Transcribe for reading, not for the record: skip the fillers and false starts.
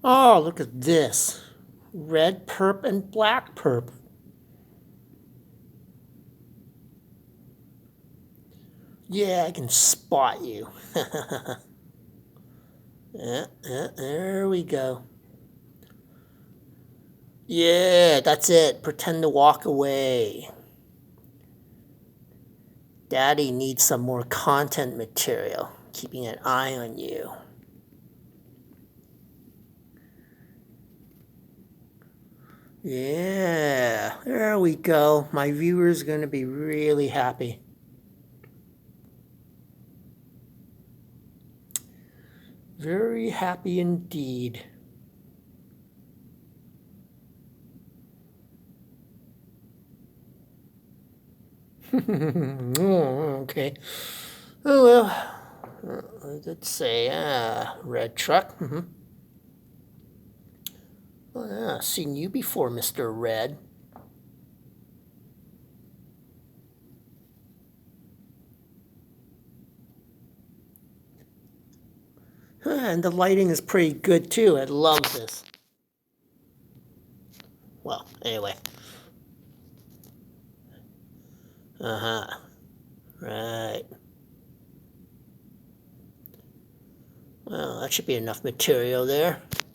Oh, look at this. Red perp and black perp. Yeah, I can spot you. There we go. Yeah, that's it. Pretend to walk away. Daddy needs some more content material. Keeping an eye on you. Yeah, there we go. My viewer's going to be really happy. Very happy indeed. Oh, okay. Oh well. Let's say, red truck. Oh, yeah, seen you before, Mr. Red. And the lighting is pretty good too. I love this. Well, anyway. Uh-huh. Right. Well, that should be enough material there.